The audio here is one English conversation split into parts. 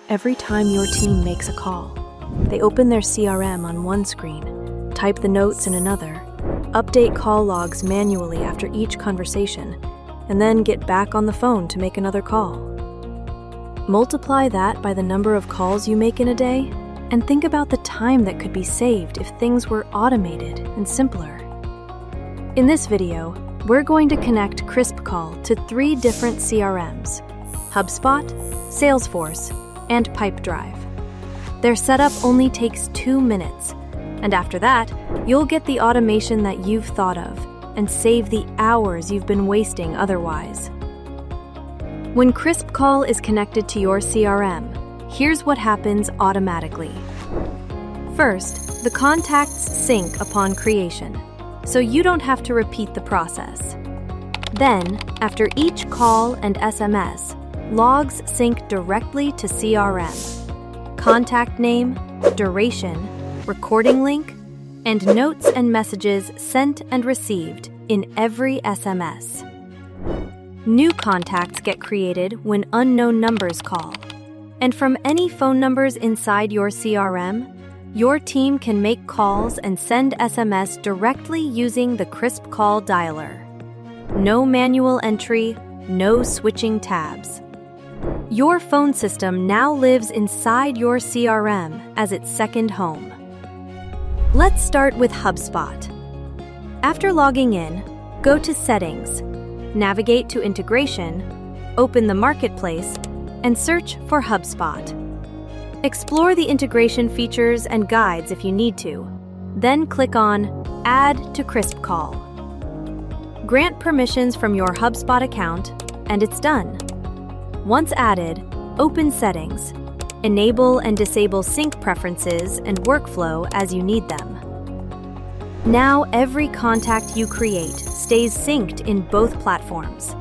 every time your team makes a call. They open their CRM on one screen, type the notes in another, update call logs manually after each conversation, and then get back on the phone to make another call. Multiply that by the number of calls you make in a day, and think about the time that could be saved if things were automated and simpler. In this video, we're going to connect KrispCall to 3 different CRMs: HubSpot, Salesforce, and Pipedrive. Their setup only takes 2 minutes, and after that, you'll get the automation that you've thought of and save the hours you've been wasting otherwise. When KrispCall is connected to your CRM, here's what happens automatically. First, the contacts sync upon creation, so you don't have to repeat the process. Then, after each call and SMS, logs sync directly to CRM. Contact name, duration, recording link, and notes and messages sent and received in every SMS. New contacts get created when unknown numbers call. And from any phone numbers inside your CRM, your team can make calls and send SMS directly using the KrispCall dialer. No manual entry, no switching tabs. Your phone system now lives inside your CRM as its second home. Let's start with HubSpot. After logging in, go to Settings, navigate to Integration, open the Marketplace, and search for HubSpot. Explore the integration features and guides if you need to. Then click on Add to KrispCall. Grant permissions from your HubSpot account, and it's done. Once added, open Settings. Enable and disable sync preferences and workflow as you need them. Now every contact you create stays synced in both platforms.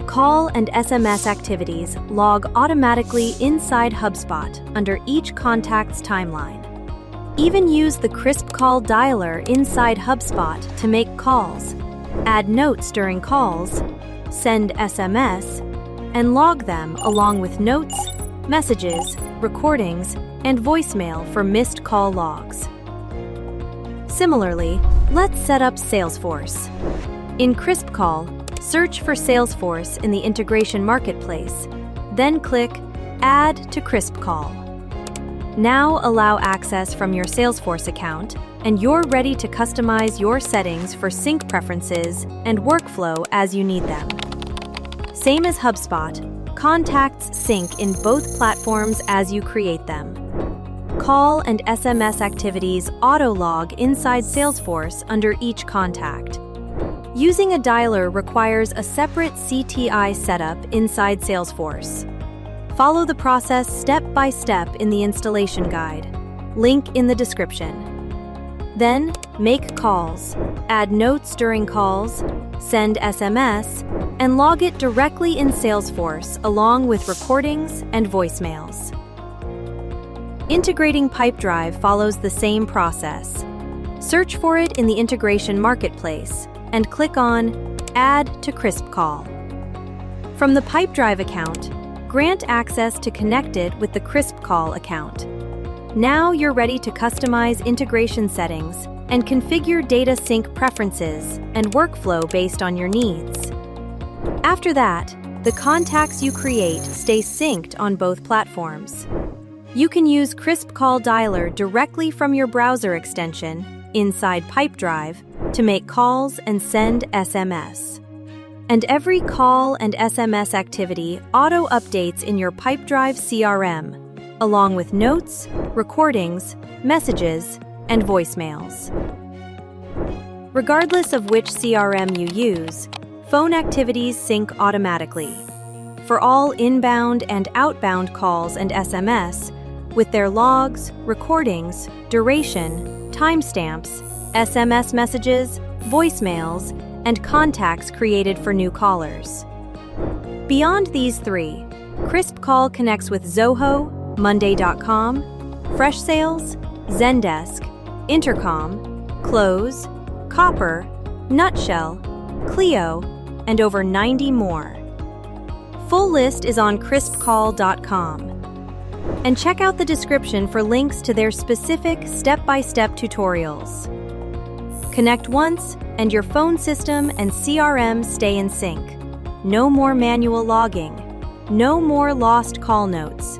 Call and SMS activities log automatically inside HubSpot under each contact's timeline. Even use the KrispCall dialer inside HubSpot to make calls, add notes during calls, send SMS, and log them along with notes, messages, recordings, and voicemail for missed call logs. Similarly, let's set up Salesforce. In KrispCall, search for Salesforce in the Integration Marketplace, then click Add to KrispCall. Now allow access from your Salesforce account, and you're ready to customize your settings for sync preferences and workflow as you need them. Same as HubSpot, contacts sync in both platforms as you create them. Call and SMS activities auto-log inside Salesforce under each contact. Using a dialer requires a separate CTI setup inside Salesforce. Follow the process step by step in the installation guide, link in the description. Then, make calls, add notes during calls, send SMS, and log it directly in Salesforce along with recordings and voicemails. Integrating Pipedrive follows the same process. Search for it in the Integration Marketplace and click on Add to KrispCall. From the Pipedrive account, grant access to connect it with the KrispCall account. Now you're ready to customize integration settings and configure data sync preferences and workflow based on your needs. After that, the contacts you create stay synced on both platforms. You can use KrispCall dialer directly from your browser extension inside Pipedrive to make calls and send SMS. And every call and SMS activity auto-updates in your Pipedrive CRM, along with notes, recordings, messages, and voicemails. Regardless of which CRM you use, phone activities sync automatically. For all inbound and outbound calls and SMS, with their logs, recordings, duration, timestamps, SMS messages, voicemails, and contacts created for new callers. Beyond these 3, KrispCall connects with Zoho, Monday.com, Freshsales, Zendesk, Intercom, Close, Copper, Nutshell, Clio, and over 90 more. Full list is on KrispCall.com. And check out the description for links to their specific step-by-step tutorials. Connect once, and your phone system and CRM stay in sync. No more manual logging. No more lost call notes.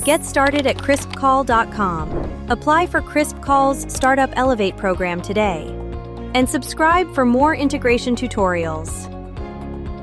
Get started at KrispCall.com. Apply for KrispCall's Startup Elevate program today. And subscribe for more integration tutorials.